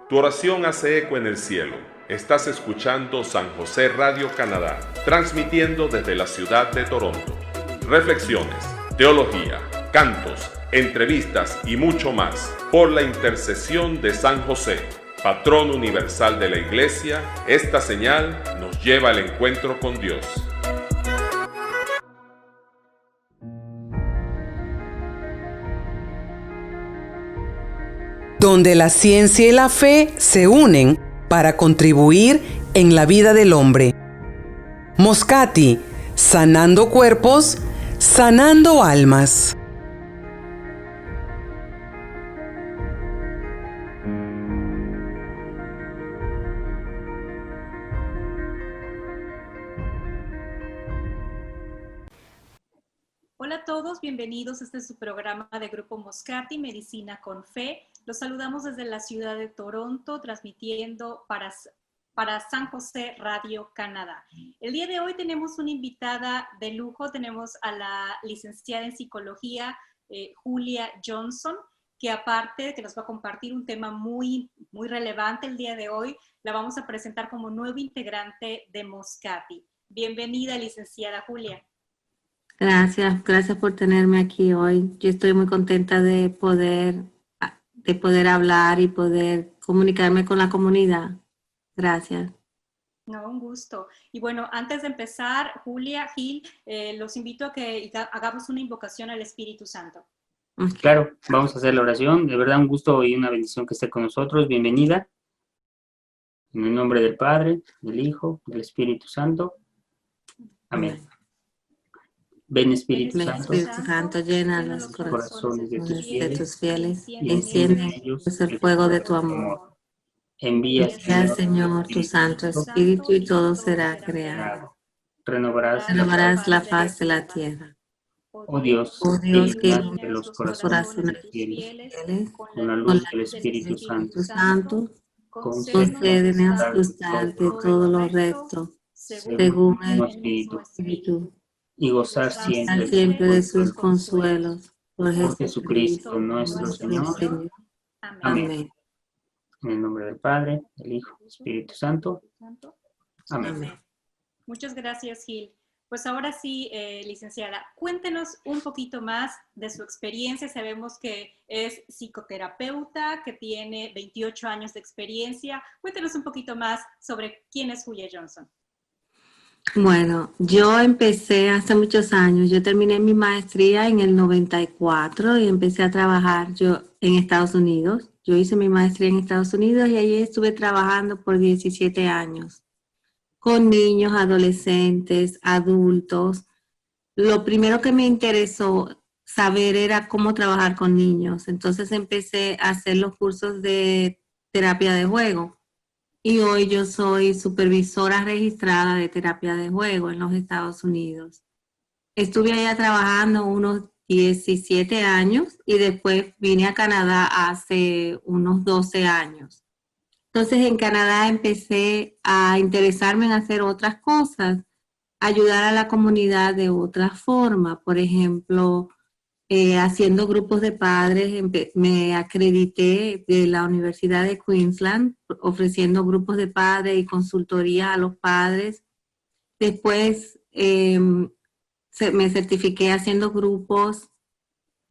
Tu oración hace eco en el cielo. Estás escuchando San José Radio Canadá, transmitiendo desde la ciudad de Toronto. Reflexiones, teología, cantos, entrevistas y mucho más por la intercesión de San José, patrón universal de la Iglesia. Esta señal nos lleva al encuentro con Dios. Donde la ciencia y la fe se unen para contribuir en la vida del hombre. Moscati, sanando cuerpos, sanando almas. Hola a todos, bienvenidos a este su programa de Grupo Moscati, Medicina con Fe. Los saludamos desde la ciudad de Toronto, transmitiendo para San José Radio Canadá. El día de hoy tenemos una invitada de lujo, tenemos a la licenciada en psicología Julia Johnson, que aparte de que nos va a compartir un tema muy relevante el día de hoy, la vamos a presentar como nueva integrante de Moscati. Bienvenida, licenciada Julia. Gracias por tenerme aquí hoy. Yo estoy muy contenta de poder hablar y poder comunicarme con la comunidad. Gracias. No, un gusto. Y bueno, antes de empezar, Julia, Gil, los invito a que hagamos una invocación al Espíritu Santo. Claro, vamos a hacer la oración. De verdad, un gusto y una bendición que esté con nosotros. Bienvenida. En el nombre del Padre, del Hijo, del Espíritu Santo. Amén. Ven Espíritu Santo, llena los corazones de tus fieles y enciende en ellos el fuego de tu amor. Envía, Señor, tu Santo Espíritu y todo será creado. Renovarás la faz de la tierra. Oh Dios, que iluminaste los corazones fieles con la luz del Espíritu Santo. Concédenos gustar de todo lo recto, según el Espíritu, y gozar siempre de sus consuelos, por Jesucristo nuestro Señor. Amén. En el nombre del Padre, del Hijo, del Espíritu Santo. Amén. Muchas gracias, Gil. Pues ahora sí, licenciada, cuéntenos un poquito más de su experiencia. Sabemos que es psicoterapeuta, que tiene 28 años de experiencia. Cuéntenos un poquito más sobre quién es Julia Johnson. Bueno, yo empecé hace muchos años. Yo terminé mi maestría en el 94 y empecé a trabajar yo en Estados Unidos. Yo hice mi maestría en Estados Unidos y allí estuve trabajando por 17 años con niños, adolescentes, adultos. Lo primero que me interesó saber era cómo trabajar con niños. Entonces empecé a hacer los cursos de terapia de juego. Y hoy yo soy supervisora registrada de terapia de juego en los Estados Unidos. Estuve allá trabajando unos 17 años y después vine a Canadá hace unos 12 años. Entonces en Canadá empecé a interesarme en hacer otras cosas, ayudar a la comunidad de otra forma. Por ejemplo, haciendo grupos de padres, me acredité de la Universidad de Queensland, ofreciendo grupos de padres y consultoría a los padres. Después me certifiqué haciendo grupos.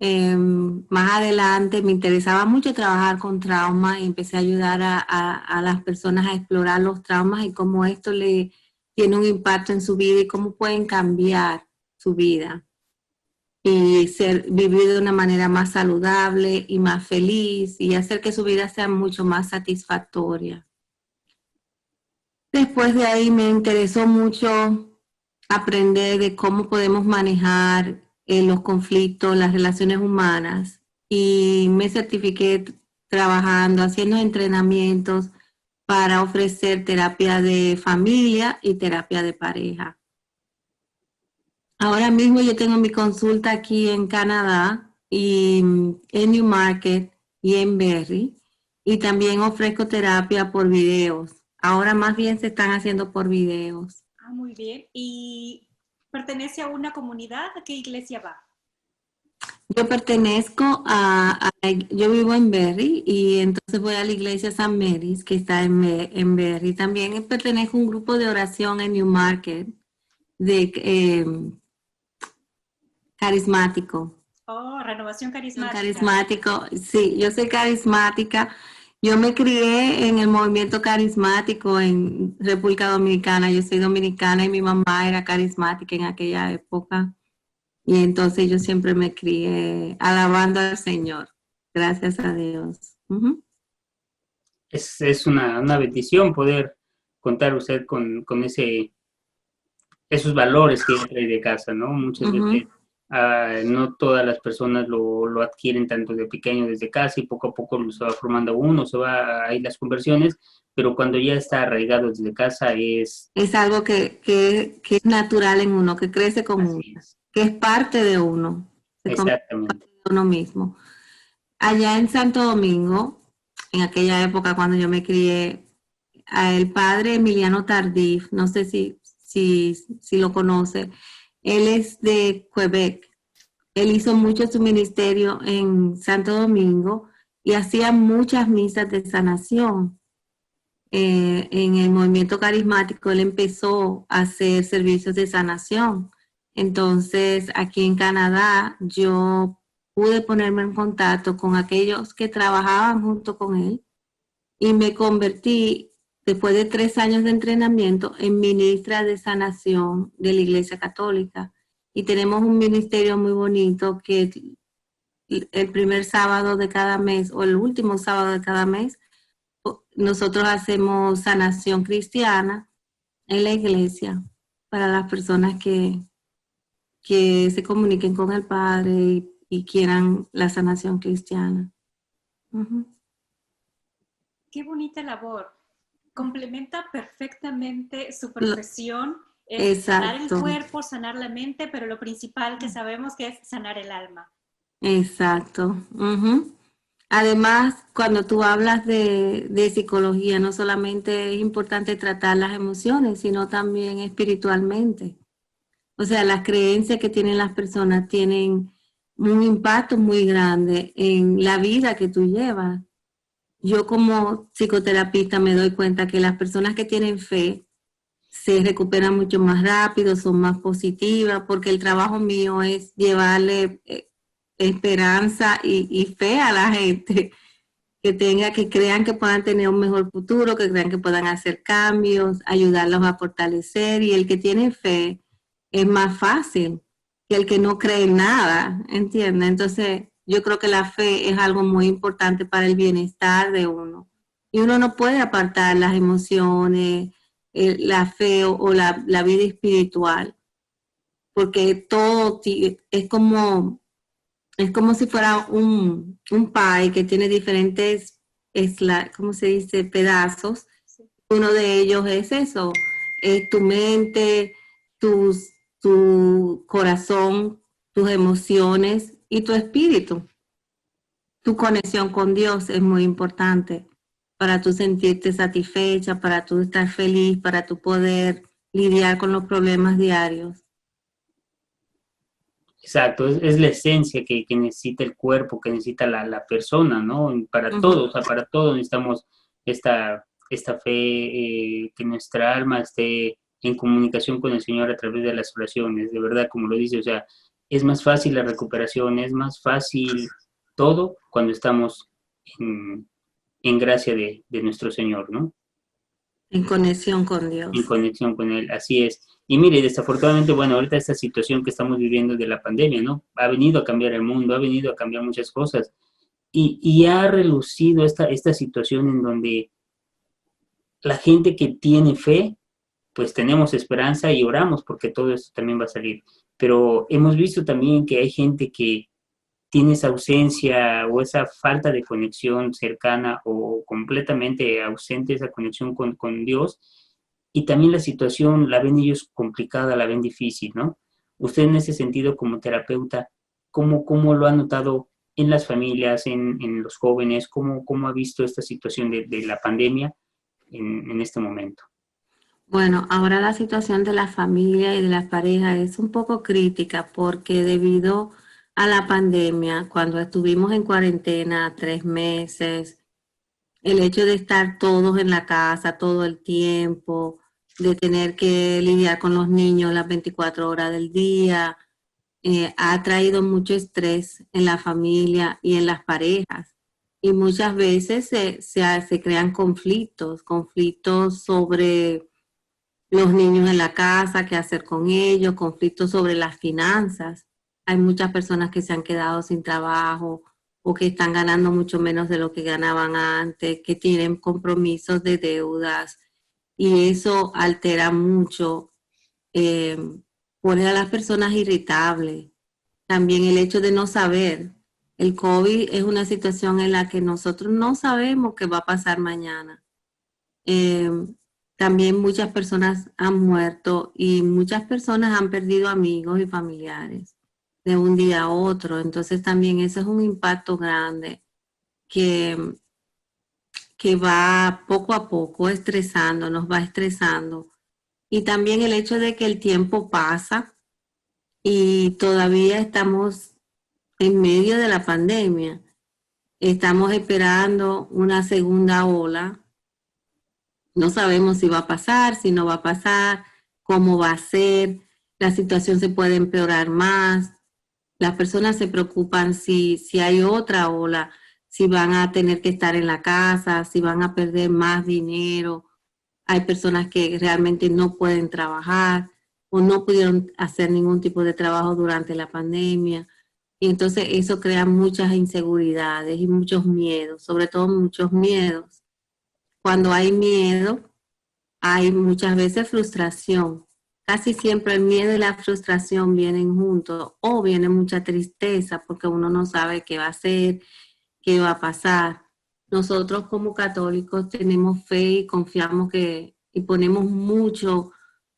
Más adelante me interesaba mucho trabajar con trauma y empecé a ayudar a las personas a explorar los traumas y cómo esto le tiene un impacto en su vida y cómo pueden cambiar su vida y vivir de una manera más saludable y más feliz y hacer que su vida sea mucho más satisfactoria. Después de ahí me interesó mucho aprender de cómo podemos manejar los conflictos, las relaciones humanas y me certifiqué trabajando, haciendo entrenamientos para ofrecer terapia de familia y terapia de pareja. Ahora mismo yo tengo mi consulta aquí en Canadá y en Newmarket y en Barrie y también ofrezco terapia por videos. Ahora más bien se están haciendo por videos. Ah, muy bien. ¿Y pertenece a una comunidad? ¿A qué iglesia va? Yo pertenezco yo vivo en Berry y entonces voy a la iglesia San Mary's que está en Berry. También pertenezco a un grupo de oración en Newmarket de carismático. Oh, renovación carismática. Carismático, sí, yo soy carismática. Yo me crié en el movimiento carismático en República Dominicana. Yo soy dominicana y mi mamá era carismática en aquella época. Y entonces yo siempre me crié alabando al Señor. Gracias a Dios. Uh-huh. Es una bendición poder contar usted con esos valores que trae de casa, ¿no? Muchas veces no todas las personas lo adquieren tanto de pequeño desde casa y poco a poco se va formando uno, se va ahí las conversiones, pero cuando ya está arraigado desde casa es algo que es natural en uno, que crece con uno, que es parte de uno. Exactamente. De uno mismo. Allá en Santo Domingo, en aquella época cuando yo me crié, el padre Emiliano Tardif, no sé si lo conoce, él es de Quebec. Él hizo mucho su ministerio en Santo Domingo y hacía muchas misas de sanación. En el movimiento carismático él empezó a hacer servicios de sanación. Entonces, aquí en Canadá, yo pude ponerme en contacto con aquellos que trabajaban junto con él y me convertí, después de 3 años de entrenamiento, en ministra de sanación de la Iglesia Católica. Y tenemos un ministerio muy bonito que el primer sábado de cada mes o el último sábado de cada mes, nosotros hacemos sanación cristiana en la iglesia para las personas que se comuniquen con el Padre y quieran la sanación cristiana. Uh-huh. Qué bonita labor. Complementa perfectamente su profesión. Sanar el cuerpo, sanar la mente, pero lo principal que sabemos que es sanar el alma. Exacto. Uh-huh. Además, cuando tú hablas de psicología, no solamente es importante tratar las emociones, sino también espiritualmente. O sea, las creencias que tienen las personas tienen un impacto muy grande en la vida que tú llevas. Yo como psicoterapeuta me doy cuenta que las personas que tienen fe se recuperan mucho más rápido, son más positivas, porque el trabajo mío es llevarle esperanza y fe a la gente, que crean que puedan tener un mejor futuro, que crean que puedan hacer cambios, ayudarlos a fortalecer, y el que tiene fe es más fácil que el que no cree en nada, ¿entiendes? Entonces, yo creo que la fe es algo muy importante para el bienestar de uno. Y uno no puede apartar las emociones, la fe o la vida espiritual, porque todo es como si fuera un pie que tiene diferentes, ¿cómo se dice? Pedazos. Uno de ellos es eso, es tu mente, tu corazón, tus emociones y tu espíritu. Tu conexión con Dios es muy importante para tú sentirte satisfecha, para tú estar feliz, para tú poder lidiar con los problemas diarios. Exacto, es la esencia que necesita el cuerpo, que necesita la persona, ¿no? Para todos, o sea, para todos necesitamos esta fe, que nuestra alma esté en comunicación con el Señor a través de las oraciones, de verdad, como lo dice, o sea, es más fácil la recuperación, es más fácil todo cuando estamos en gracia de nuestro Señor, ¿no? En conexión con Dios. En conexión con Él, así es. Y mire, desafortunadamente, bueno, ahorita esta situación que estamos viviendo de la pandemia, ¿no? Ha venido a cambiar el mundo, ha venido a cambiar muchas cosas. Y ha relucido esta situación en donde la gente que tiene fe, pues tenemos esperanza y oramos porque todo esto también va a salir. Pero hemos visto también que hay gente que tiene esa ausencia o esa falta de conexión cercana o completamente ausente esa conexión con Dios, y también la situación la ven ellos complicada, la ven difícil, ¿no? Usted en ese sentido como terapeuta, ¿cómo lo ha notado en las familias, en los jóvenes? ¿Cómo ha visto esta situación de la pandemia en este momento? Bueno, ahora la situación de la familia y de las parejas es un poco crítica porque debido a la pandemia, cuando estuvimos en cuarentena 3 meses, el hecho de estar todos en la casa todo el tiempo, de tener que lidiar con los niños las 24 horas del día, ha traído mucho estrés en la familia y en las parejas. Y muchas veces se crean conflictos sobre los niños en la casa, qué hacer con ellos, conflictos sobre las finanzas. Hay muchas personas que se han quedado sin trabajo o que están ganando mucho menos de lo que ganaban antes, que tienen compromisos de deudas y eso altera mucho, pone a las personas irritables. También el hecho de no saber. El COVID es una situación en la que nosotros no sabemos qué va a pasar mañana. También muchas personas han muerto y muchas personas han perdido amigos y familiares de un día a otro. Entonces también eso es un impacto grande que va poco a poco estresando, nos va estresando. Y también el hecho de que el tiempo pasa y todavía estamos en medio de la pandemia. Estamos esperando una segunda ola. No sabemos si va a pasar, si no va a pasar, cómo va a ser. La situación se puede empeorar más. Las personas se preocupan si hay otra ola, si van a tener que estar en la casa, si van a perder más dinero. Hay personas que realmente no pueden trabajar o no pudieron hacer ningún tipo de trabajo durante la pandemia. Y entonces eso crea muchas inseguridades y muchos miedos, sobre todo muchos miedos. Cuando hay miedo, hay muchas veces frustración. Casi siempre el miedo y la frustración vienen juntos o viene mucha tristeza porque uno no sabe qué va a hacer, qué va a pasar. Nosotros como católicos tenemos fe y confiamos y ponemos mucho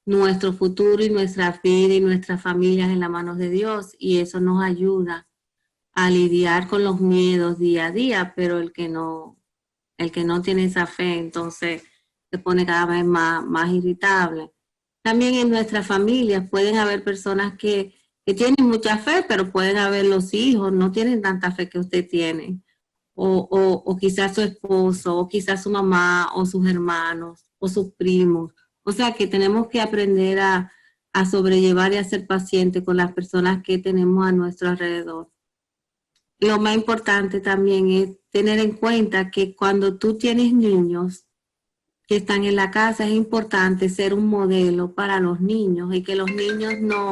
nuestro futuro y nuestra vida y nuestras familias en las manos de Dios y eso nos ayuda a lidiar con los miedos día a día, pero el que no tiene esa fe entonces se pone cada vez más irritable. También en nuestras familias pueden haber personas que tienen mucha fe, pero pueden haber los hijos, no tienen tanta fe que usted tiene, o quizás su esposo, o quizás su mamá, o sus hermanos, o sus primos. O sea que tenemos que aprender a sobrellevar y a ser pacientes con las personas que tenemos a nuestro alrededor. Lo más importante también es tener en cuenta que cuando tú tienes niños que están en la casa, es importante ser un modelo para los niños y que los niños no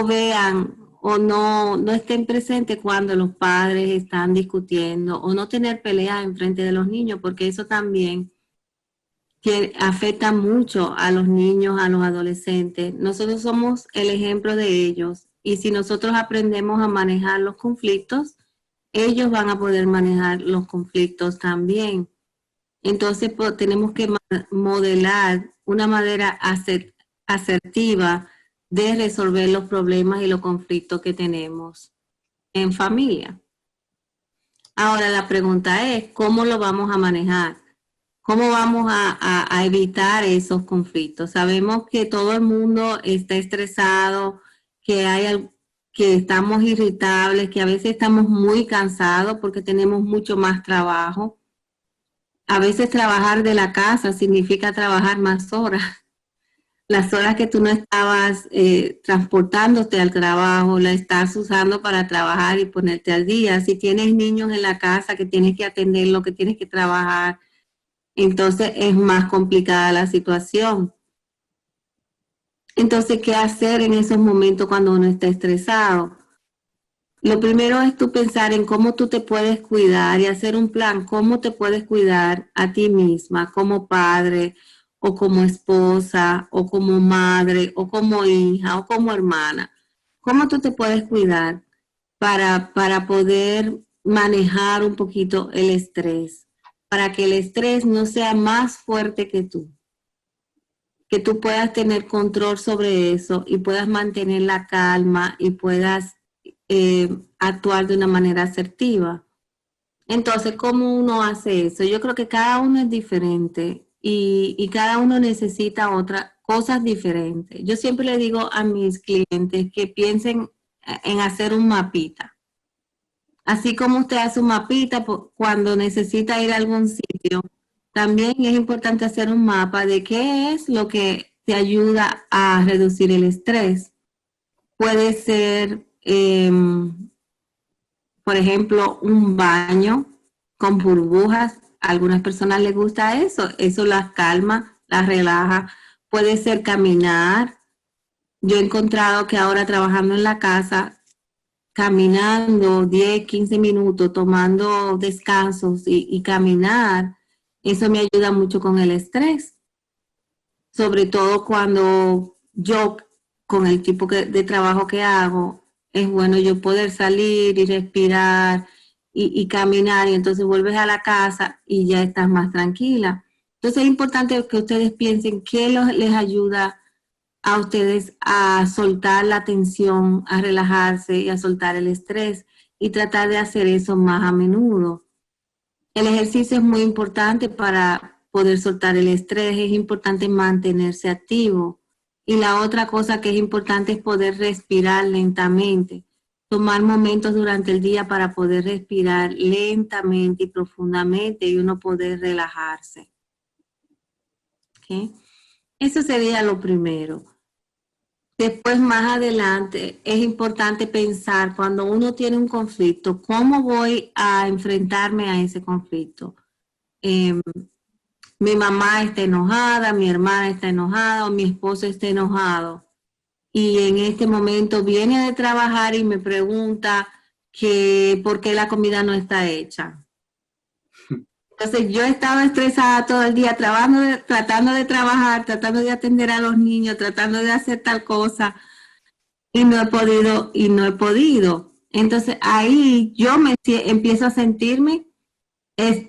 vean o no estén presentes cuando los padres están discutiendo o no tener peleas en frente de los niños, porque eso también afecta mucho a los niños, a los adolescentes. Nosotros somos el ejemplo de ellos y si nosotros aprendemos a manejar los conflictos, ellos van a poder manejar los conflictos también. Entonces tenemos que modelar una manera asertiva de resolver los problemas y los conflictos que tenemos en familia. Ahora la pregunta es, ¿cómo lo vamos a manejar? ¿Cómo vamos a evitar esos conflictos? Sabemos que todo el mundo está estresado, que estamos irritables, que a veces estamos muy cansados porque tenemos mucho más trabajo. A veces trabajar de la casa significa trabajar más horas. Las horas que tú no estabas transportándote al trabajo, la estás usando para trabajar y ponerte al día. Si tienes niños en la casa que tienes que atenderlo, que tienes que trabajar, entonces es más complicada la situación. Entonces, ¿qué hacer en esos momentos cuando uno está estresado? Lo primero es tú pensar en cómo tú te puedes cuidar y hacer un plan, cómo te puedes cuidar a ti misma como padre o como esposa o como madre o como hija o como hermana. ¿Cómo tú te puedes cuidar para poder manejar un poquito el estrés? Para que el estrés no sea más fuerte que tú puedas tener control sobre eso y puedas mantener la calma y puedas actuar de una manera asertiva. Entonces, ¿cómo uno hace eso? Yo creo que cada uno es diferente y cada uno necesita otras cosas diferentes. Yo siempre le digo a mis clientes que piensen en hacer un mapita. Así como usted hace un mapita cuando necesita ir a algún sitio, también es importante hacer un mapa de qué es lo que te ayuda a reducir el estrés. Puede ser, por ejemplo, un baño con burbujas. A algunas personas les gusta eso. Eso las calma, las relaja. Puede ser caminar. Yo he encontrado que ahora trabajando en la casa, caminando 10, 15 minutos, tomando descansos y caminar, eso me ayuda mucho con el estrés. Sobre todo cuando yo, con el tipo de trabajo que hago, es bueno yo poder salir y respirar y caminar, y entonces vuelves a la casa y ya estás más tranquila. Entonces es importante que ustedes piensen qué les ayuda a ustedes a soltar la tensión, a relajarse y a soltar el estrés, y tratar de hacer eso más a menudo. El ejercicio es muy importante para poder soltar el estrés, es importante mantenerse activo. Y la otra cosa que es importante es poder respirar lentamente, tomar momentos durante el día para poder respirar lentamente y profundamente y uno poder relajarse. ¿Okay? Eso sería lo primero. Después, más adelante, es importante pensar cuando uno tiene un conflicto, ¿cómo voy a enfrentarme a ese conflicto? Mi mamá está enojada, mi hermana está enojada o mi esposo está enojado. Y en este momento viene de trabajar y me pregunta que por qué la comida no está hecha. Entonces yo estaba estresada todo el día tratando de trabajar, tratando de atender a los niños, tratando de hacer tal cosa y no he podido. Entonces ahí yo empiezo a sentirme,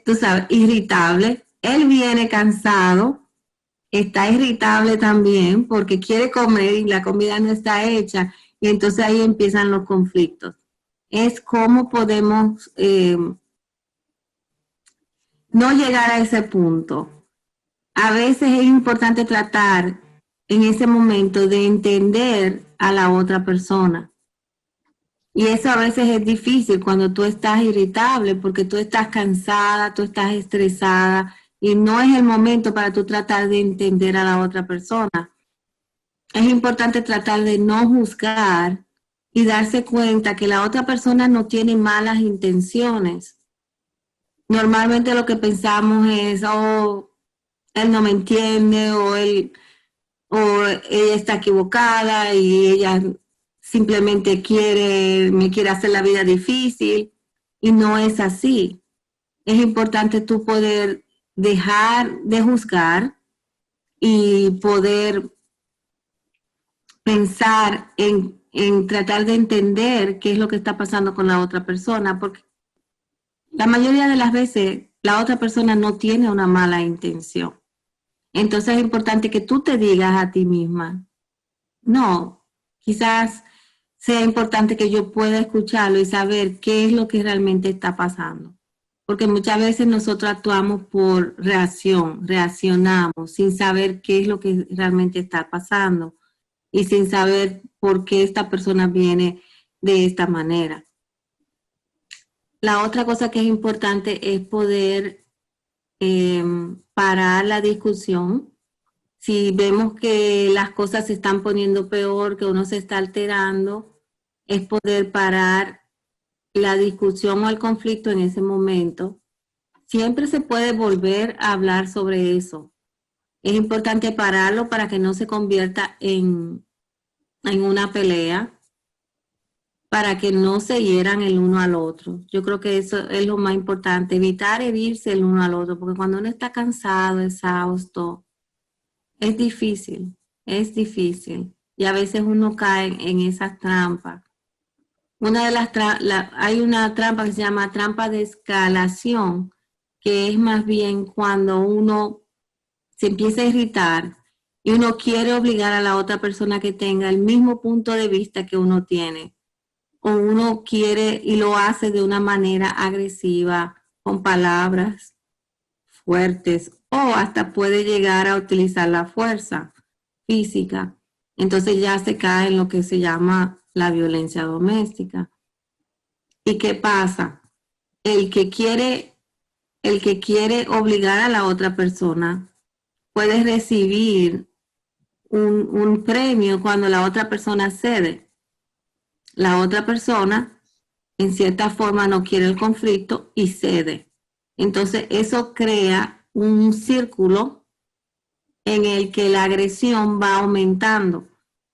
tú sabes, irritable. Él viene cansado, está irritable también porque quiere comer y la comida no está hecha. Y entonces ahí empiezan los conflictos. Es cómo podemos no llegar a ese punto. A veces es importante tratar en ese momento de entender a la otra persona. Y eso a veces es difícil cuando tú estás irritable porque tú estás cansada, tú estás estresada y no es el momento para tú tratar de entender a la otra persona. Es importante tratar de no juzgar y darse cuenta que la otra persona no tiene malas intenciones. Normalmente lo que pensamos es, oh, él no me entiende o ella está equivocada y ella simplemente me quiere hacer la vida difícil, y no es así. Es importante tú poder dejar de juzgar y poder pensar en tratar de entender qué es lo que está pasando con la otra persona, porque la mayoría de las veces la otra persona no tiene una mala intención. Entonces es importante que tú te digas a ti misma, no, quizás sea importante que yo pueda escucharlo y saber qué es lo que realmente está pasando. Porque muchas veces nosotros actuamos por reaccionamos sin saber qué es lo que realmente está pasando y sin saber por qué esta persona viene de esta manera. La otra cosa que es importante es poder parar la discusión. Si vemos que las cosas se están poniendo peor, que uno se está alterando, es poder parar la discusión o el conflicto en ese momento. Siempre se puede volver a hablar sobre eso. Es importante pararlo para que no se convierta en una pelea, para que no se hieran el uno al otro. Yo creo que eso es lo más importante, evitar herirse el uno al otro, porque cuando uno está cansado, exhausto, es difícil. Y a veces uno cae en esas trampas. Hay una trampa que se llama trampa de escalación, que es más bien cuando uno se empieza a irritar y uno quiere obligar a la otra persona que tenga el mismo punto de vista que uno tiene. O uno quiere y lo hace de una manera agresiva con palabras fuertes o hasta puede llegar a utilizar la fuerza física. Entonces ya se cae en lo que se llama la violencia doméstica. ¿Y qué pasa? El que quiere obligar a la otra persona puede recibir un premio cuando la otra persona cede. La otra persona, en cierta forma, no quiere el conflicto y cede. Entonces, eso crea un círculo en el que la agresión va aumentando.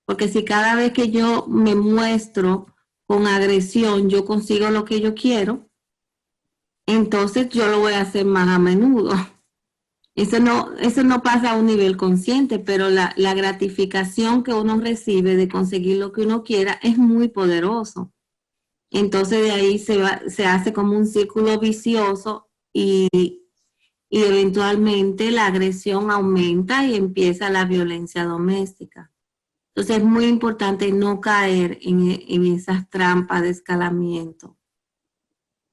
Porque si cada vez que yo me muestro con agresión, yo consigo lo que yo quiero, entonces yo lo voy a hacer más a menudo. Eso no pasa a un nivel consciente, pero la gratificación que uno recibe de conseguir lo que uno quiera es muy poderoso. Entonces de ahí se hace como un círculo vicioso y eventualmente la agresión aumenta y empieza la violencia doméstica. Entonces es muy importante no caer en esas trampas de escalamiento.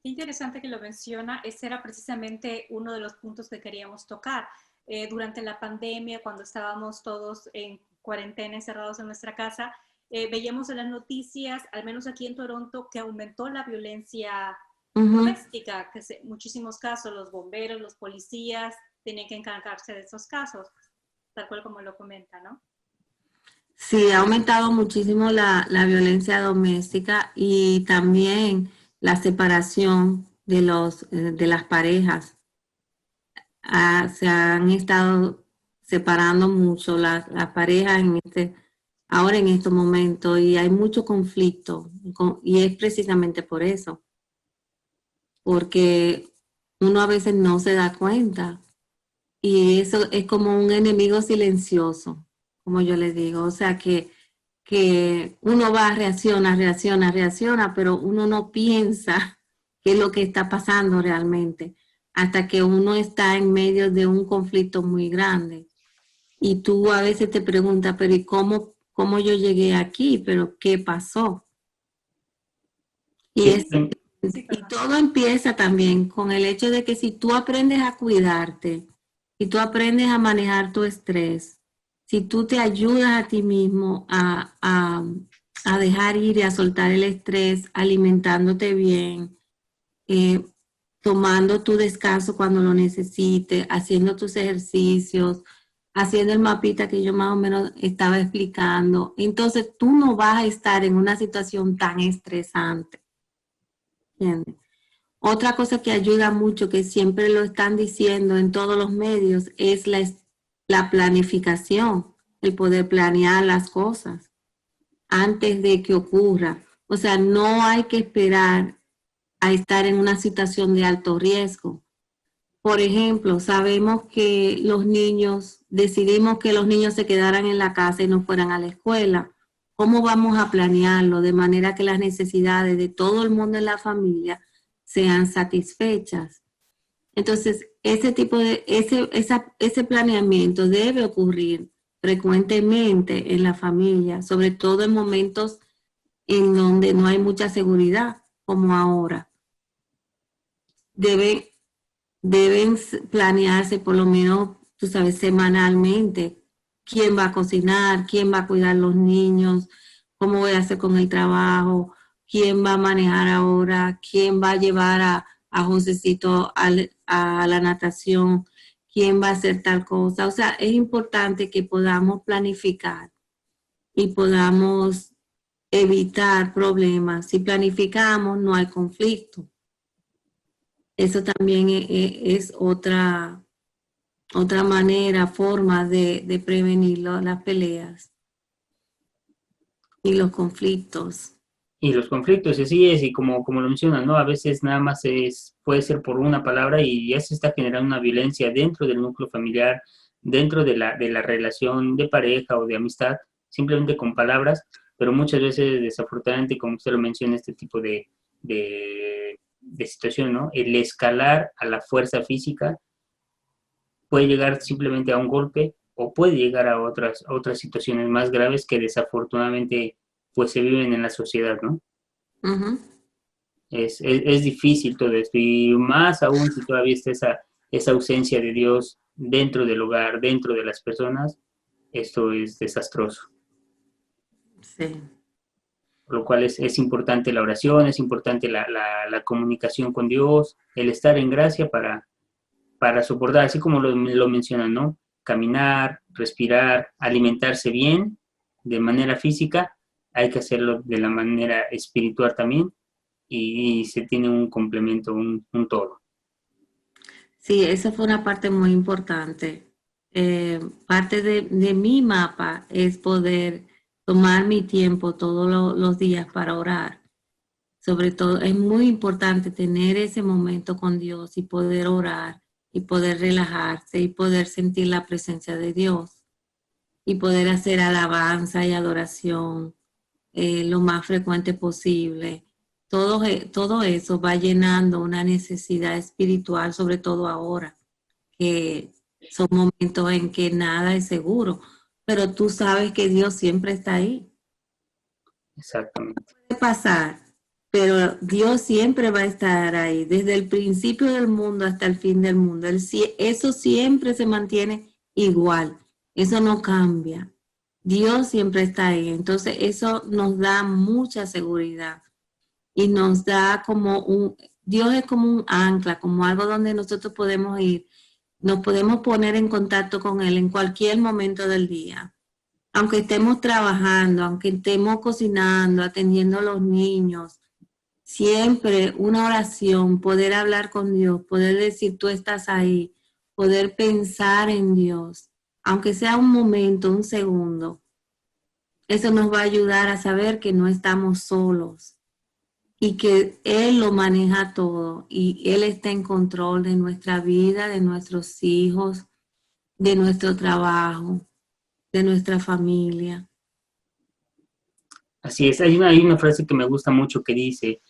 Qué interesante que lo menciona. Ese era precisamente uno de los puntos que queríamos tocar. Durante la pandemia, cuando estábamos todos en cuarentena, encerrados en nuestra casa, veíamos en las noticias, al menos aquí en Toronto, que aumentó la violencia doméstica, que muchísimos casos, los bomberos, los policías, tienen que encargarse de esos casos, tal cual como lo comenta, ¿no? Sí, ha aumentado muchísimo la violencia doméstica y también la separación de las parejas. Se han estado separando mucho las parejas ahora en estos momentos y hay mucho conflicto y es precisamente por eso, porque uno a veces no se da cuenta y eso es como un enemigo silencioso, como yo les digo, o sea que uno va, reacciona, pero uno no piensa qué es lo que está pasando realmente, hasta que uno está en medio de un conflicto muy grande. Y tú a veces te preguntas, pero ¿y cómo yo llegué aquí? ¿Pero qué pasó? Y todo empieza también con el hecho de que si tú aprendes a cuidarte, si tú aprendes a manejar tu estrés, si tú te ayudas a ti mismo a dejar ir y a soltar el estrés, alimentándote bien, tomando tu descanso cuando lo necesites, haciendo tus ejercicios, haciendo el mapita que yo más o menos estaba explicando, entonces tú no vas a estar en una situación tan estresante. ¿Entiendes? Otra cosa que ayuda mucho, que siempre lo están diciendo en todos los medios, es la planificación, el poder planear las cosas antes de que ocurra. O sea, no hay que esperar a estar en una situación de alto riesgo. Por ejemplo, sabemos que decidimos que los niños se quedaran en la casa y no fueran a la escuela. ¿Cómo vamos a planearlo de manera que las necesidades de todo el mundo en la familia sean satisfechas? Entonces, ese planeamiento debe ocurrir frecuentemente en la familia, sobre todo en momentos en donde no hay mucha seguridad, como ahora. Deben planearse por lo menos, tú sabes, semanalmente. ¿Quién va a cocinar? ¿Quién va a cuidar a los niños? ¿Cómo voy a hacer con el trabajo? ¿Quién va a manejar ahora? ¿Quién va a llevar a Josecito a la natación? ¿Quién va a hacer tal cosa? O sea, es importante que podamos planificar y podamos evitar problemas. Si planificamos, no hay conflicto. Eso también es otra forma de prevenir las peleas y los conflictos. Y los conflictos, así es, y como lo mencionan, ¿no? A veces nada más puede ser por una palabra y ya se está generando una violencia dentro del núcleo familiar, dentro de la relación de pareja o de amistad, simplemente con palabras, pero muchas veces, desafortunadamente, como usted lo menciona, este tipo de situación, ¿no? El escalar a la fuerza física puede llegar simplemente a un golpe o puede llegar a otras situaciones más graves que desafortunadamente pues se viven en la sociedad, ¿no? Es difícil todo esto, y más aún si todavía está esa ausencia de Dios dentro del hogar, dentro de las personas, esto es desastroso. Sí. Por lo cual es importante la oración, es importante la comunicación con Dios, el estar en gracia para soportar, así como lo mencionan, ¿no? Caminar, respirar, alimentarse bien de manera física, hay que hacerlo de la manera espiritual también, y se tiene un complemento, un todo. Sí, esa fue una parte muy importante. Parte de mi mapa es poder tomar mi tiempo todos los días para orar. Sobre todo, es muy importante tener ese momento con Dios y poder orar y poder relajarse y poder sentir la presencia de Dios y poder hacer alabanza y adoración lo más frecuente posible. Todo eso va llenando una necesidad espiritual, sobre todo ahora, que son momentos en que nada es seguro, pero tú sabes que Dios siempre está ahí. Exactamente. Puede pasar, pero Dios siempre va a estar ahí, desde el principio del mundo hasta el fin del mundo. Eso siempre se mantiene igual, eso no cambia. Dios siempre está ahí, entonces eso nos da mucha seguridad y nos da Dios es como un ancla, como algo donde nosotros podemos ir, nos podemos poner en contacto con Él en cualquier momento del día. Aunque estemos trabajando, aunque estemos cocinando, atendiendo a los niños, siempre una oración, poder hablar con Dios, poder decir tú estás ahí, poder pensar en Dios, aunque sea un momento, un segundo. Eso nos va a ayudar a saber que no estamos solos y que Él lo maneja todo y Él está en control de nuestra vida, de nuestros hijos, de nuestro trabajo, de nuestra familia. Así es, hay una frase que me gusta mucho que dice,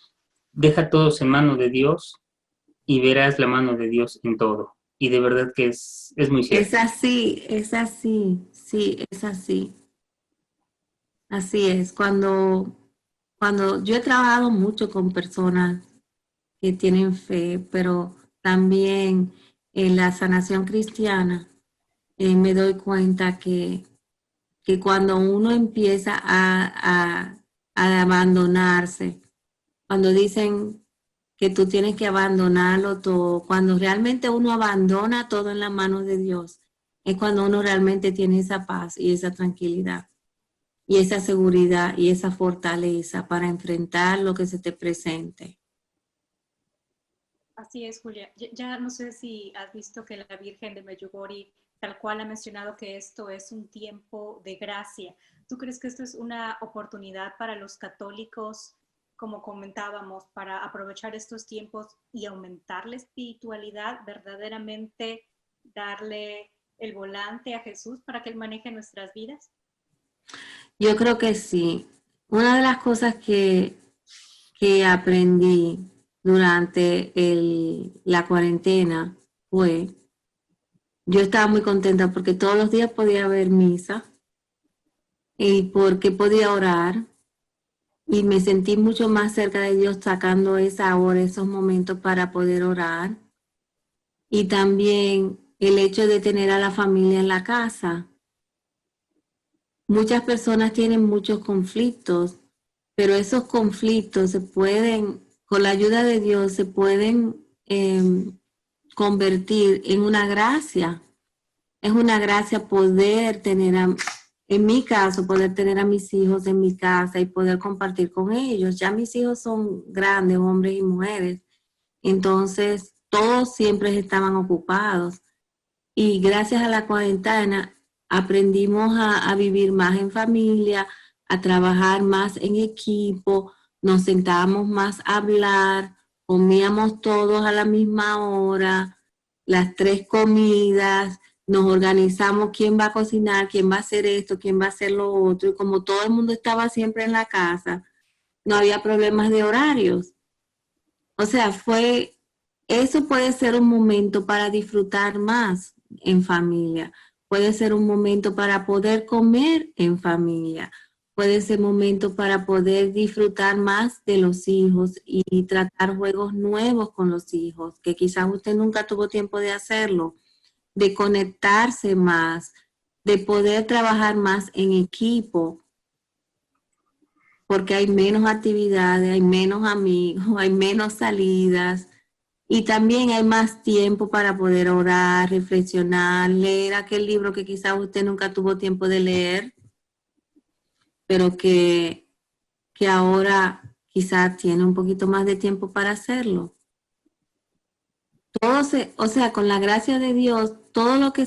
deja todos en manos de Dios y verás la mano de Dios en todo. Y de verdad que es muy cierto. Es así, sí, es así. Así es, cuando yo he trabajado mucho con personas que tienen fe, pero también en la sanación cristiana, me doy cuenta que cuando uno empieza a abandonarse, cuando dicen que tú tienes que abandonarlo todo, cuando realmente uno abandona todo en las manos de Dios, es cuando uno realmente tiene esa paz y esa tranquilidad y esa seguridad y esa fortaleza para enfrentar lo que se te presente. Así es, Julia. Ya no sé si has visto que la Virgen de Medjugorje tal cual ha mencionado que esto es un tiempo de gracia. ¿Tú crees que esto es una oportunidad para los católicos, como comentábamos, para aprovechar estos tiempos y aumentar la espiritualidad, verdaderamente darle el volante a Jesús para que Él maneje nuestras vidas? Yo creo que sí. Una de las cosas que aprendí durante la cuarentena fue, yo estaba muy contenta porque todos los días podía ver misa y porque podía orar y me sentí mucho más cerca de Dios sacando esa hora, esos momentos para poder orar. Y también el hecho de tener a la familia en la casa. Muchas personas tienen muchos conflictos, pero esos conflictos se pueden, con la ayuda de Dios, se pueden convertir en una gracia. Es una gracia poder tener, en mi caso, poder tener a mis hijos en mi casa y poder compartir con ellos. Ya mis hijos son grandes, hombres y mujeres, entonces todos siempre estaban ocupados. Y gracias a la cuarentena aprendimos a vivir más en familia, a trabajar más en equipo, nos sentábamos más a hablar, comíamos todos a la misma hora, las 3 comidas, nos organizamos quién va a cocinar, quién va a hacer esto, quién va a hacer lo otro, y como todo el mundo estaba siempre en la casa, no había problemas de horarios. O sea, eso puede ser un momento para disfrutar más en familia, puede ser un momento para poder comer en familia, puede ser momento para poder disfrutar más de los hijos y tratar juegos nuevos con los hijos, que quizás usted nunca tuvo tiempo de hacerlo, de conectarse más, de poder trabajar más en equipo, porque hay menos actividades, hay menos amigos, hay menos salidas y también hay más tiempo para poder orar, reflexionar, leer aquel libro que quizás usted nunca tuvo tiempo de leer, pero que ahora quizás tiene un poquito más de tiempo para hacerlo. O sea, con la gracia de Dios, todo lo que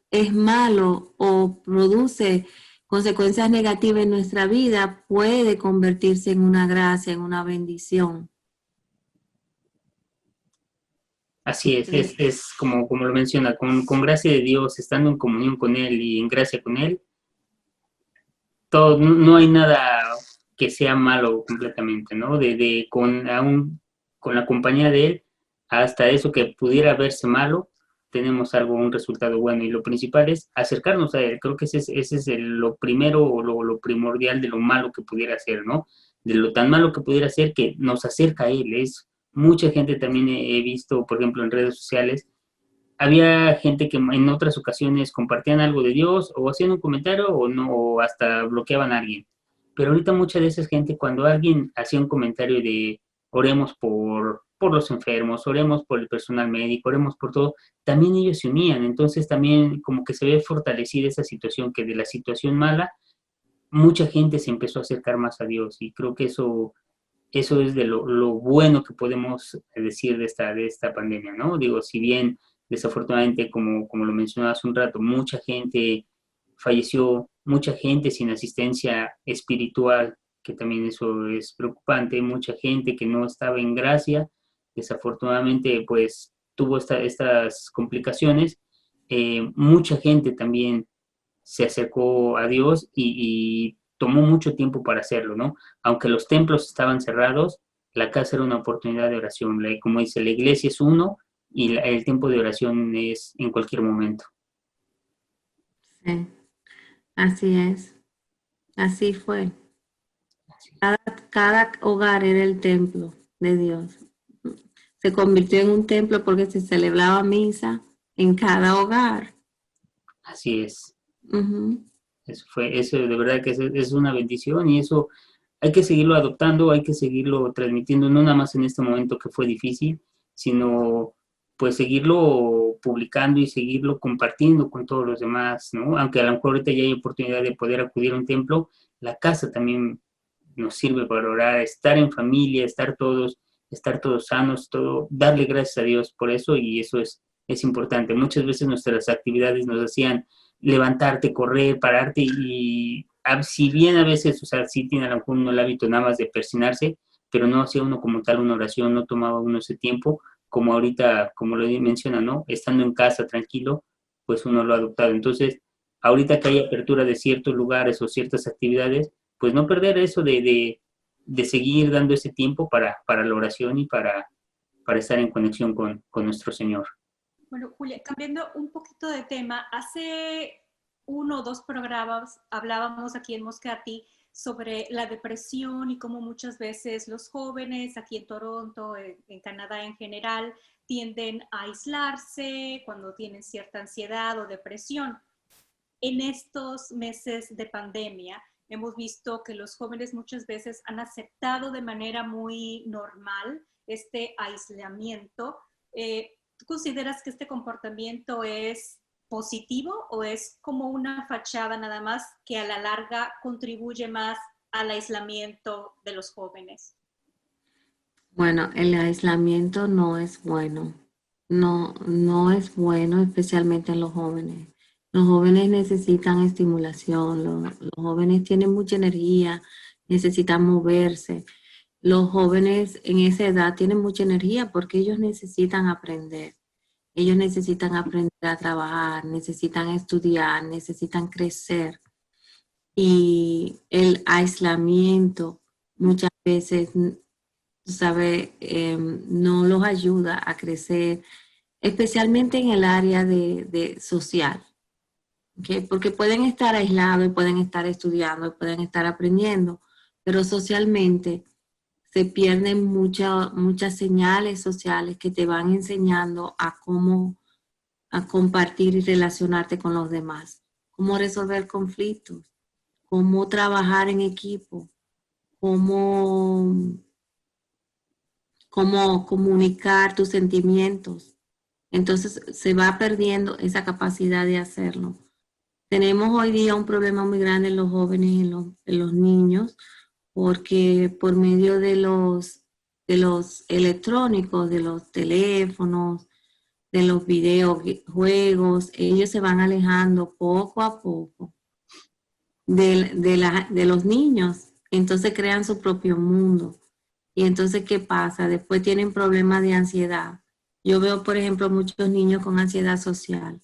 es malo o produce consecuencias negativas en nuestra vida puede convertirse en una gracia, en una bendición. Así es como lo menciona, con gracia de Dios, estando en comunión con Él y en gracia con Él, todo, no hay nada que sea malo completamente, ¿no? Con la compañía de Él, hasta eso que pudiera verse malo, tenemos un resultado bueno. Y lo principal es acercarnos a Él. Creo que ese es lo primero o lo primordial de lo malo que pudiera ser, ¿no? De lo tan malo que pudiera ser que nos acerca a Él. Mucha gente también he visto, por ejemplo, en redes sociales, había gente que en otras ocasiones compartían algo de Dios o hacían un comentario o no, o hasta bloqueaban a alguien. Pero ahorita mucha de esa gente, cuando alguien hacía un comentario de oremos por los enfermos, oremos por el personal médico, oremos por todo, también ellos se unían. Entonces también como que se ve fortalecida esa situación, que de la situación mala, mucha gente se empezó a acercar más a Dios. Y creo que eso es de lo bueno que podemos decir de esta pandemia, ¿no? Digo, si bien desafortunadamente, como lo mencionaba hace un rato, mucha gente falleció, mucha gente sin asistencia espiritual, que también eso es preocupante, mucha gente que no estaba en gracia, desafortunadamente pues tuvo estas complicaciones, mucha gente también se acercó a Dios y tomó mucho tiempo para hacerlo, ¿no? Aunque los templos estaban cerrados, la casa era una oportunidad de oración. Como dice, la iglesia es uno y el tiempo de oración es en cualquier momento. Sí, así es. Así fue. Cada hogar era el templo de Dios. Se convirtió en un templo porque se celebraba misa en cada hogar. Así es. Uh-huh. Eso de verdad que es una bendición y eso hay que seguirlo adoptando, hay que seguirlo transmitiendo, no nada más en este momento que fue difícil, sino pues seguirlo publicando y seguirlo compartiendo con todos los demás, ¿no? Aunque a lo mejor ahorita ya hay oportunidad de poder acudir a un templo, la casa también nos sirve para orar, estar en familia, estar todos sanos, darle gracias a Dios por eso y eso es importante. Muchas veces nuestras actividades nos hacían levantarte, correr, pararte y si bien a veces, o sea, sí tiene a lo mejor uno el hábito nada más de persinarse, pero no hacía uno como tal una oración, no tomaba uno ese tiempo, como ahorita, como lo menciona, ¿no? Estando en casa tranquilo, pues uno lo ha adoptado. Entonces, ahorita que hay apertura de ciertos lugares o ciertas actividades, pues no perder eso de seguir dando ese tiempo para la oración y para estar en conexión con nuestro Señor. Bueno, Julia, cambiando un poquito de tema, hace 1 o 2 programas hablábamos aquí en Moscati sobre la depresión y cómo muchas veces los jóvenes aquí en Toronto, en Canadá en general, tienden a aislarse cuando tienen cierta ansiedad o depresión. En estos meses de pandemia hemos visto que los jóvenes muchas veces han aceptado de manera muy normal este aislamiento. ¿Tú consideras que este comportamiento es positivo o es como una fachada nada más que a la larga contribuye más al aislamiento de los jóvenes? Bueno, el aislamiento no es bueno. No es bueno, especialmente en los jóvenes. Los jóvenes necesitan estimulación, los jóvenes tienen mucha energía, necesitan moverse. Los jóvenes en esa edad tienen mucha energía porque ellos necesitan aprender. Ellos necesitan aprender a trabajar, necesitan estudiar, necesitan crecer. Y el aislamiento muchas veces, ¿sabes? No los ayuda a crecer, especialmente en el área de social. ¿ok? Porque pueden estar aislados y pueden estar estudiando y pueden estar aprendiendo, pero socialmente se pierden muchas señales sociales que te van enseñando a cómo a compartir y relacionarte con los demás, cómo resolver conflictos, cómo trabajar en equipo, cómo comunicar tus sentimientos. Entonces se va perdiendo esa capacidad de hacerlo. Tenemos hoy día un problema muy grande en los jóvenes y en los niños, porque por medio de los electrónicos, de los teléfonos, de los videojuegos, ellos se van alejando poco a poco de los niños. Entonces crean su propio mundo. Y entonces, ¿qué pasa? Después tienen problemas de ansiedad. Yo veo, por ejemplo, muchos niños con ansiedad social,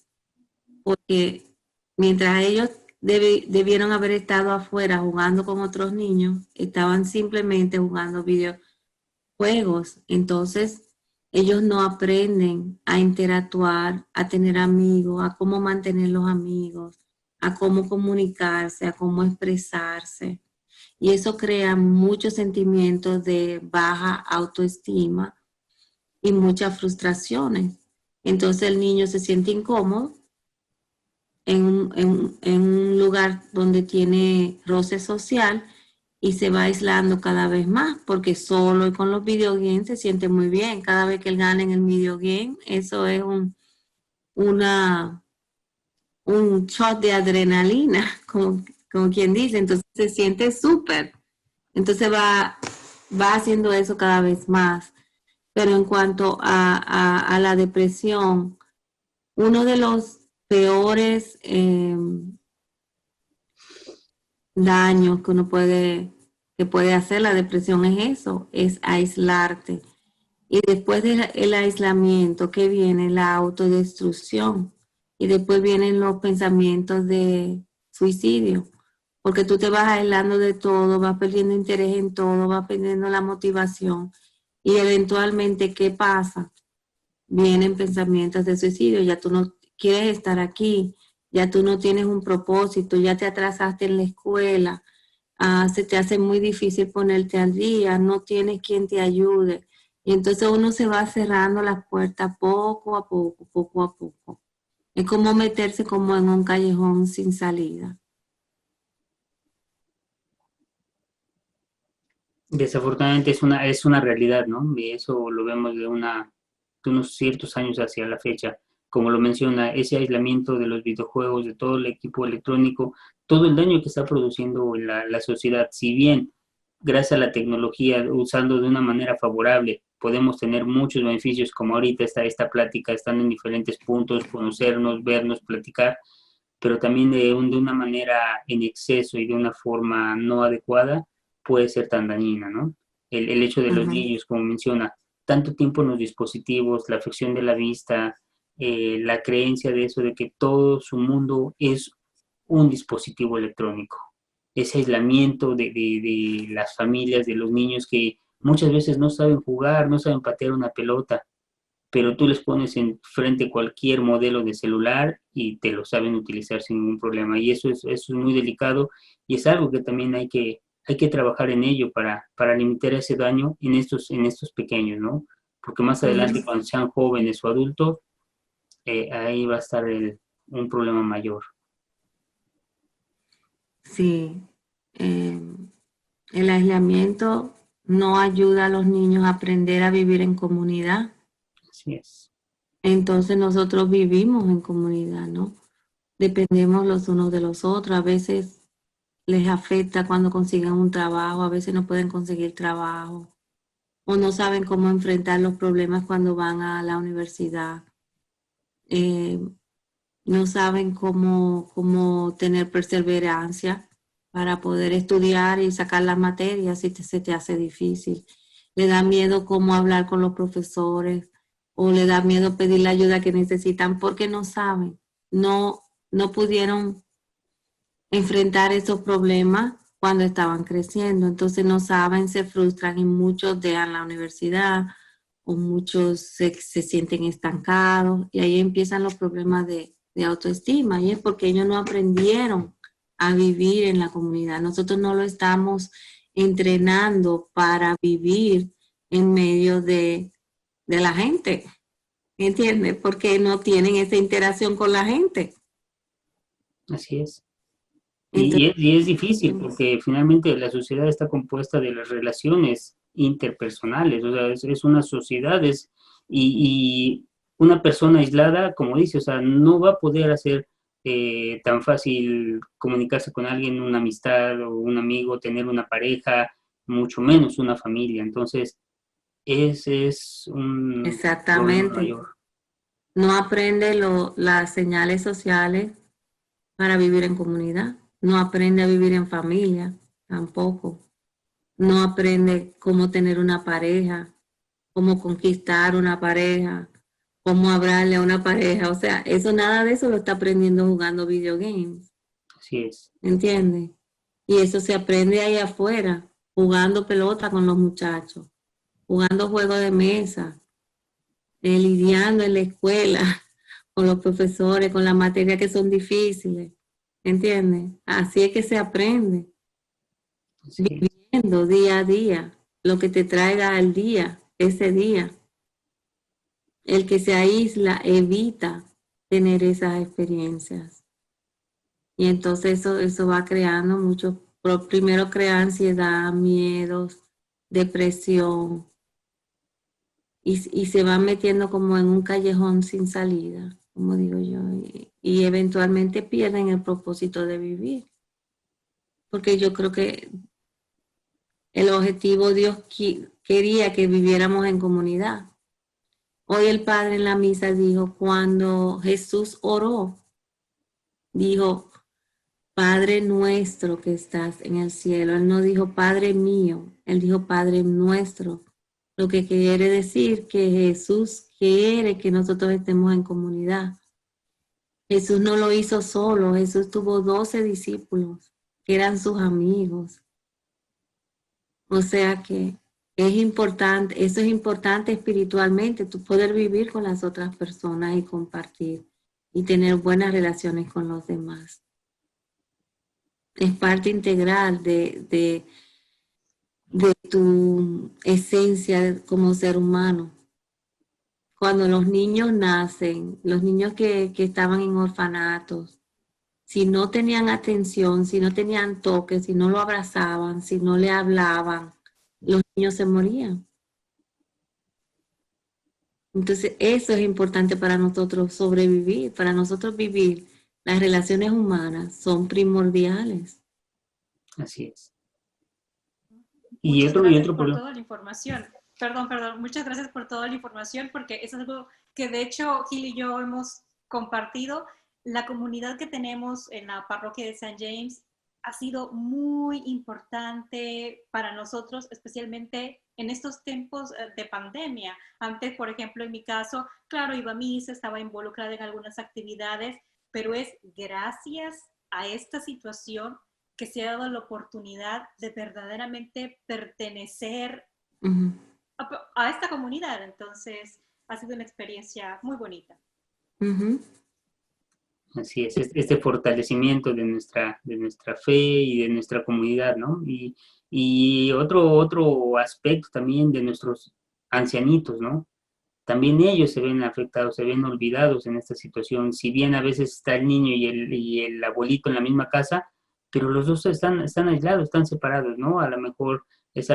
porque mientras ellos debieron haber estado afuera jugando con otros niños, estaban simplemente jugando videojuegos. Entonces, ellos no aprenden a interactuar, a tener amigos, a cómo mantener los amigos, a cómo comunicarse, a cómo expresarse. Y eso crea muchos sentimientos de baja autoestima y muchas frustraciones. Entonces el niño se siente incómodo en un lugar donde tiene roce social y se va aislando cada vez más, porque solo y con los videogames se siente muy bien. Cada vez que él gana en el videogame, eso es un shot de adrenalina, como quien dice. Entonces se siente súper. Entonces va haciendo eso cada vez más. Pero en cuanto a la depresión, uno de los peores daños que uno puede hacer la depresión es eso, es aislarte. Y después del aislamiento, ¿qué viene? La autodestrucción. Y después vienen los pensamientos de suicidio. Porque tú te vas aislando de todo, vas perdiendo interés en todo, vas perdiendo la motivación. Y eventualmente, ¿qué pasa? Vienen pensamientos de suicidio. Ya tú no quieres estar aquí, ya tú no tienes un propósito, ya te atrasaste en la escuela, se te hace muy difícil ponerte al día, no tienes quien te ayude. Y entonces uno se va cerrando las puertas poco a poco, poco a poco. Es como meterse como en un callejón sin salida. Desafortunadamente es una realidad, ¿no? Y eso lo vemos de unos ciertos años hacia la fecha. Como lo menciona, ese aislamiento de los videojuegos, de todo el equipo electrónico, todo el daño que está produciendo la sociedad. Si bien, gracias a la tecnología, usando de una manera favorable, podemos tener muchos beneficios, como ahorita está esta plática, estando en diferentes puntos, conocernos, vernos, platicar, pero también de una manera en exceso y de una forma no adecuada, puede ser tan dañina, ¿no? El hecho de los niños, como menciona, tanto tiempo en los dispositivos, la afección de la vista, la creencia de eso, de que todo su mundo es un dispositivo electrónico. Ese aislamiento de las familias, de los niños que muchas veces no saben jugar, no saben patear una pelota, pero tú les pones enfrente cualquier modelo de celular y te lo saben utilizar sin ningún problema. Y eso es muy delicado y es algo que también hay que trabajar en ello para limitar ese daño en estos pequeños, ¿no? Porque más adelante, cuando sean jóvenes o adultos, ahí va a estar un problema mayor. Sí, el aislamiento no ayuda a los niños a aprender a vivir en comunidad. Así es. Entonces nosotros vivimos en comunidad, ¿no? Dependemos los unos de los otros. A veces les afecta cuando consiguen un trabajo, a veces no pueden conseguir trabajo o no saben cómo enfrentar los problemas cuando van a la universidad. No saben cómo tener perseverancia para poder estudiar y sacar las materias si se te hace difícil. Le da miedo cómo hablar con los profesores o le da miedo pedir la ayuda que necesitan porque no saben, no pudieron enfrentar esos problemas cuando estaban creciendo. Entonces no saben, se frustran y muchos dejan la universidad o muchos se sienten estancados y ahí empiezan los problemas de de autoestima, y es porque ellos no aprendieron a vivir en la comunidad. Nosotros no lo estamos entrenando para vivir en medio de la gente, ¿entiendes? Porque no tienen esa interacción con la gente. Así es. Entonces, Y es difícil porque finalmente la sociedad está compuesta de las relaciones interpersonales, o sea, es una sociedad, y una persona aislada, como dice, o sea, no va a poder hacer tan fácil comunicarse con alguien, una amistad o un amigo, tener una pareja, mucho menos una familia. Entonces, ese es un problema exactamente. mayor. No aprende las señales sociales para vivir en comunidad. No aprende a vivir en familia, tampoco. No aprende cómo tener una pareja, cómo conquistar una pareja, cómo hablarle a una pareja. O sea, eso, nada de eso lo está aprendiendo jugando video games. Así es. ¿Entiendes? Y eso se aprende ahí afuera, jugando pelota con los muchachos, jugando juegos de mesa, lidiando en la escuela con los profesores, con las materias que son difíciles. ¿Entiendes? Así es que se aprende, Así es. viviendo día a día, lo que te traiga al día, ese día. El que se aísla evita tener esas experiencias. Y entonces eso va creando mucho, primero crea ansiedad, miedos, depresión, y se van metiendo como en un callejón sin salida, como digo yo, y eventualmente pierden el propósito de vivir. Porque yo creo que el objetivo, Dios quería que viviéramos en comunidad. Hoy el Padre en la misa dijo, cuando Jesús oró, dijo, Padre nuestro que estás en el cielo. Él no dijo Padre mío, él dijo Padre nuestro. Lo que quiere decir que Jesús quiere que nosotros estemos en comunidad. Jesús no lo hizo solo, Jesús tuvo 12 discípulos que eran sus amigos. O sea que es importante, eso es importante espiritualmente, tú poder vivir con las otras personas y compartir y tener buenas relaciones con los demás. Es parte integral de tu esencia como ser humano. Cuando los niños nacen, los niños que estaban en orfanatos, si no tenían atención, si no tenían toque, si no lo abrazaban, si no le hablaban, los niños se morían. Entonces, eso es importante para nosotros sobrevivir, para nosotros vivir. Las relaciones humanas son primordiales. Así es. Muchas Y gracias otro por problema. toda la información. Perdón, muchas gracias por toda la información porque eso es algo que de hecho Gil y yo hemos compartido. La comunidad que tenemos en la parroquia de St. James ha sido muy importante para nosotros, especialmente en estos tiempos de pandemia. Antes, por ejemplo, en mi caso, claro, iba a misa, estaba involucrada en algunas actividades, pero es gracias a esta situación que se ha dado la oportunidad de verdaderamente pertenecer a esta comunidad. Entonces, ha sido una experiencia muy bonita. Así es, este fortalecimiento de nuestra fe y de nuestra comunidad, ¿no? Y otro aspecto también de nuestros ancianitos, ¿no? También ellos se ven afectados, se ven olvidados en esta situación. Si bien a veces está el niño y el abuelito en la misma casa, pero los dos están aislados, están separados, ¿no? A lo mejor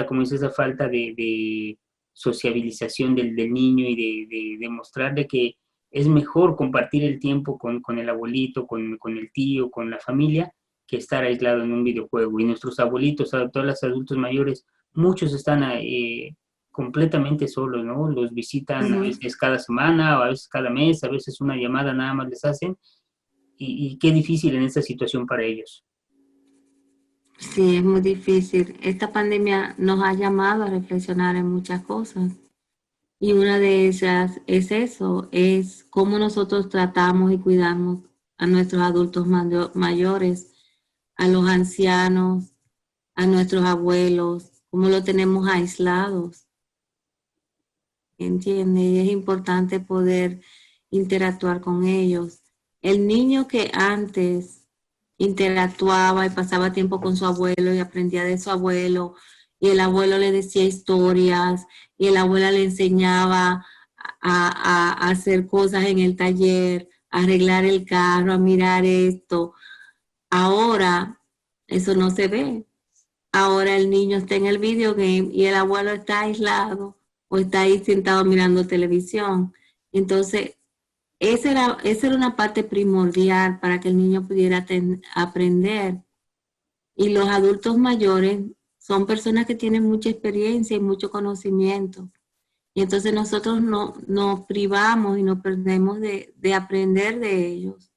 como dice, esa falta de sociabilización del niño y de demostrarle que es mejor compartir el tiempo con el abuelito, con el tío, con la familia, que estar aislado en un videojuego. Y nuestros abuelitos, todos los adultos mayores, muchos están completamente solos, ¿no? Los visitan a veces cada semana, o a veces cada mes, a veces una llamada nada más les hacen. Y qué difícil en esta situación para ellos. Sí, es muy difícil. Esta pandemia nos ha llamado a reflexionar en muchas cosas. Y una de ellas es eso, es cómo nosotros tratamos y cuidamos a nuestros adultos mayores, a los ancianos, a nuestros abuelos, cómo lo tenemos aislados. ¿Entiendes? Y es importante poder interactuar con ellos. El niño que antes interactuaba y pasaba tiempo con su abuelo y aprendía de su abuelo, y el abuelo le decía historias, y la abuela le enseñaba a hacer cosas en el taller, a arreglar el carro, a mirar esto. Ahora eso no se ve. Ahora el niño está en el video game y el abuelo está aislado o está ahí sentado mirando televisión. Entonces, esa era una parte primordial para que el niño pudiera aprender. Y los adultos mayores son personas que tienen mucha experiencia y mucho conocimiento. Y entonces nosotros nos privamos y nos perdemos de aprender de ellos.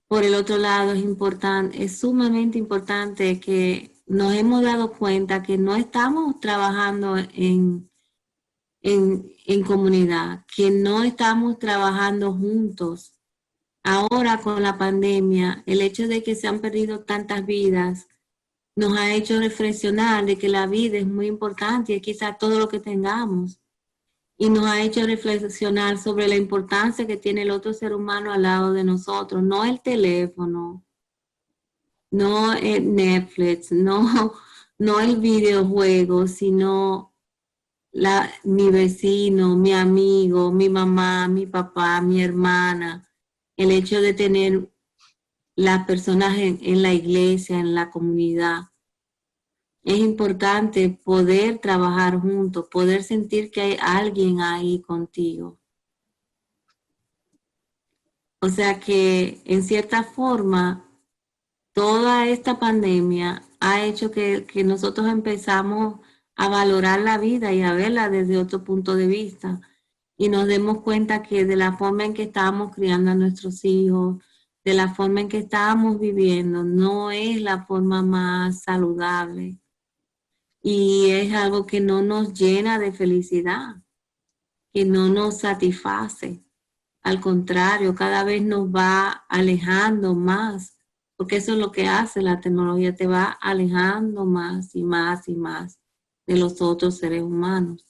Por el otro lado, es sumamente importante que nos hemos dado cuenta que no estamos trabajando en comunidad, que no estamos trabajando juntos. Ahora con la pandemia, el hecho de que se han perdido tantas vidas nos ha hecho reflexionar de que la vida es muy importante y es quizás todo lo que tengamos. Y nos ha hecho reflexionar sobre la importancia que tiene el otro ser humano al lado de nosotros, no el teléfono, no el Netflix, no el videojuego, sino mi vecino, mi amigo, mi mamá, mi papá, mi hermana. El hecho de tener las personas en la iglesia, en la comunidad. Es importante poder trabajar juntos, poder sentir que hay alguien ahí contigo. O sea que, en cierta forma, toda esta pandemia ha hecho que nosotros empezamos a valorar la vida y a verla desde otro punto de vista. Y nos demos cuenta que de la forma en que estábamos criando a nuestros hijos, de la forma en que estábamos viviendo, no es la forma más saludable. Y es algo que no nos llena de felicidad, que no nos satisface. Al contrario, cada vez nos va alejando más, porque eso es lo que hace la tecnología, te va alejando más y más y más de los otros seres humanos.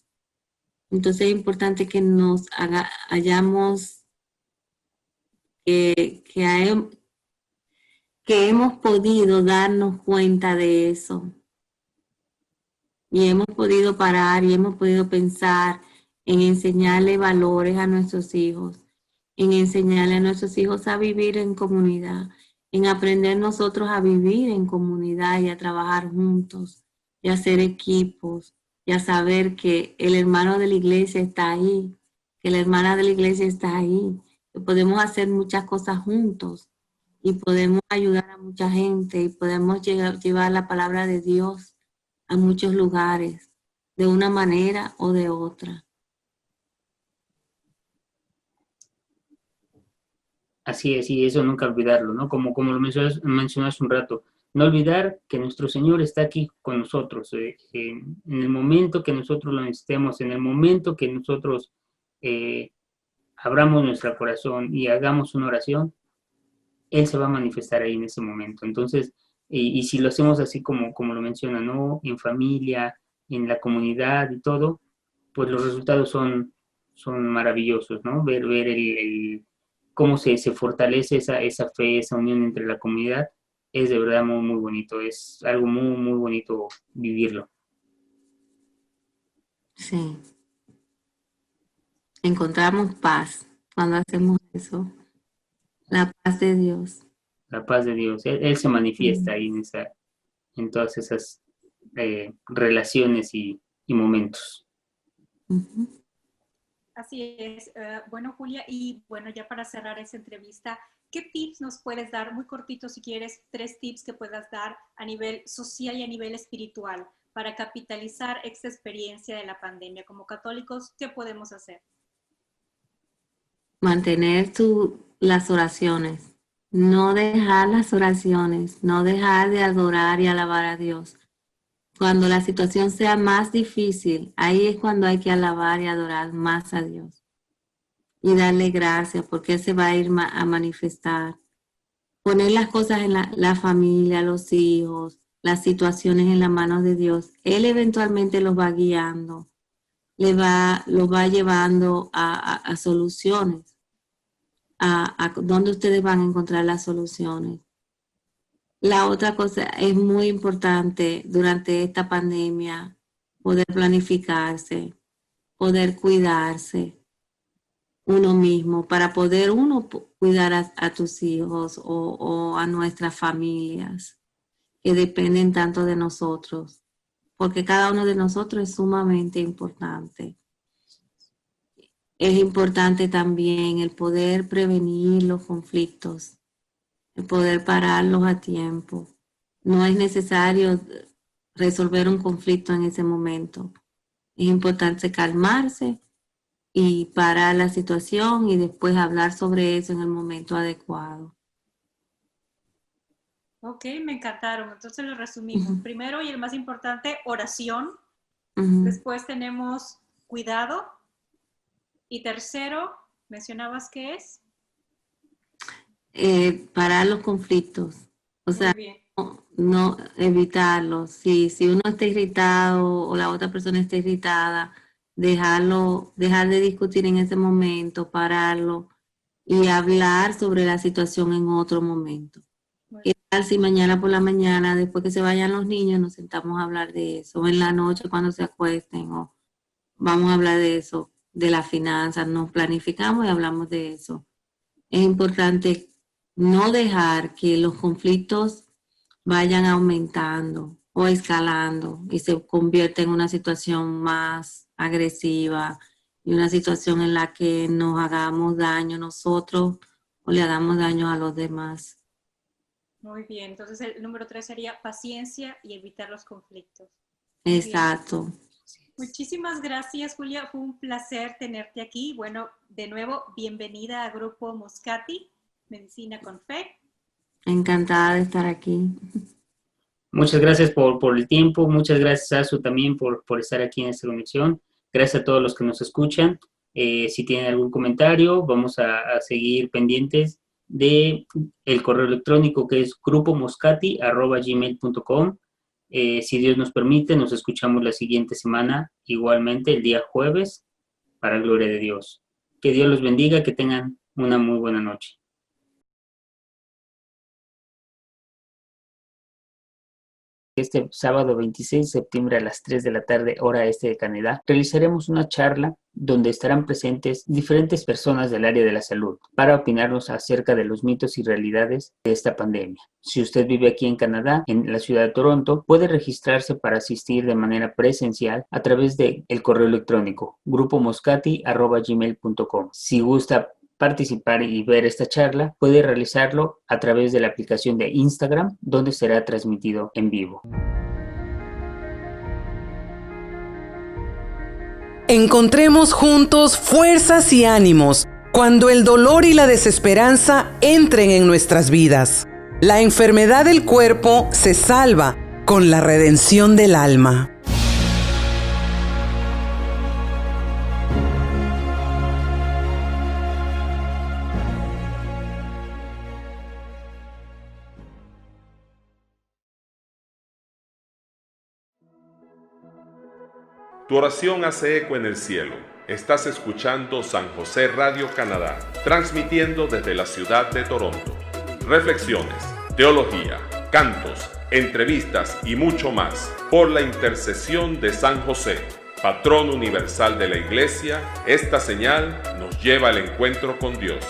Entonces es importante que nos que hemos podido darnos cuenta de eso. Y hemos podido parar y hemos podido pensar en enseñarle valores a nuestros hijos, en enseñarle a nuestros hijos a vivir en comunidad, en aprender nosotros a vivir en comunidad y a trabajar juntos, y a hacer equipos, y a saber que el hermano de la iglesia está ahí, que la hermana de la iglesia está ahí, que podemos hacer muchas cosas juntos y podemos ayudar a mucha gente y podemos llevar la palabra de Dios a muchos lugares, de una manera o de otra. Así es, y eso nunca olvidarlo, ¿no? Como lo mencionaste un rato, no olvidar que nuestro Señor está aquí con nosotros, en el momento que nosotros lo necesitemos, en el momento que nosotros abramos nuestro corazón y hagamos una oración, Él se va a manifestar ahí en ese momento. Entonces, y si lo hacemos así como lo menciona, ¿no? En familia, en la comunidad y todo, pues los resultados son maravillosos, ¿no? Ver cómo se fortalece esa fe, esa unión entre la comunidad, es de verdad muy, muy bonito. Es algo muy, muy bonito vivirlo. Sí. Encontramos paz cuando hacemos eso. La paz de Dios. La paz de Dios. Él se manifiesta ahí en todas esas relaciones y momentos. Uh-huh. Así es. Bueno, Julia, y bueno, ya para cerrar esta entrevista, ¿qué tips nos puedes dar? Muy cortito, si quieres, 3 tips que puedas dar a nivel social y a nivel espiritual para capitalizar esta experiencia de la pandemia. Como católicos, ¿qué podemos hacer? Mantener las oraciones. No dejar las oraciones, no dejar de adorar y alabar a Dios. Cuando la situación sea más difícil, ahí es cuando hay que alabar y adorar más a Dios. Y darle gracias porque Él se va a ir a manifestar. Poner las cosas en la familia, los hijos, las situaciones en las manos de Dios. Él eventualmente los va guiando, los va llevando a soluciones. a dónde ustedes van a encontrar las soluciones. La otra cosa es muy importante durante esta pandemia, poder planificarse, poder cuidarse uno mismo, para poder uno cuidar a tus hijos o a nuestras familias que dependen tanto de nosotros, porque cada uno de nosotros es sumamente importante. Es importante también el poder prevenir los conflictos, el poder pararlos a tiempo. No es necesario resolver un conflicto en ese momento. Es importante calmarse y parar la situación y después hablar sobre eso en el momento adecuado. Ok, me encantaron. Entonces lo resumimos. Primero y el más importante, oración. Después tenemos cuidado. Y tercero, ¿mencionabas qué es? Parar los conflictos. O sea, no evitarlos. Si uno está irritado o la otra persona está irritada, dejar de discutir en ese momento, pararlo y hablar sobre la situación en otro momento. ¿Qué tal si mañana por la mañana, después que se vayan los niños, nos sentamos a hablar de eso? O en la noche cuando se acuesten, o vamos a hablar de eso, de las finanzas, nos planificamos y hablamos de eso. Es importante no dejar que los conflictos vayan aumentando o escalando y se convierta en una situación más agresiva y una situación en la que nos hagamos daño nosotros o le hagamos daño a los demás. Muy bien, entonces el número 3 sería paciencia y evitar los conflictos. Exacto. Muchísimas gracias, Julia. Fue un placer tenerte aquí. Bueno, de nuevo, bienvenida a Grupo Moscati, Medicina con Fe. Encantada de estar aquí. Muchas gracias por el tiempo. Muchas gracias, Azu, también por estar aquí en esta conexión. Gracias a todos los que nos escuchan. Si tienen algún comentario, vamos a seguir pendientes de el correo electrónico que es grupomoscati@gmail.com. Si Dios nos permite, nos escuchamos la siguiente semana, igualmente el día jueves, para gloria de Dios. Que Dios los bendiga, que tengan una muy buena noche. Este sábado 26 de septiembre a las 3 de la tarde, hora este de Canadá, realizaremos una charla donde estarán presentes diferentes personas del área de la salud para opinarnos acerca de los mitos y realidades de esta pandemia. Si usted vive aquí en Canadá, en la ciudad de Toronto, puede registrarse para asistir de manera presencial a través del correo electrónico grupomoscati@gmail.com. Si gusta participar y ver esta charla, puede realizarlo a través de la aplicación de Instagram, donde será transmitido en vivo. Encontremos juntos fuerzas y ánimos cuando el dolor y la desesperanza entren en nuestras vidas. La enfermedad del cuerpo se salva con la redención del alma. Tu oración hace eco en el cielo. Estás escuchando San José Radio Canadá, transmitiendo desde la ciudad de Toronto. Reflexiones, teología, cantos, entrevistas y mucho más. Por la intercesión de San José, patrón universal de la Iglesia, esta señal nos lleva al encuentro con Dios.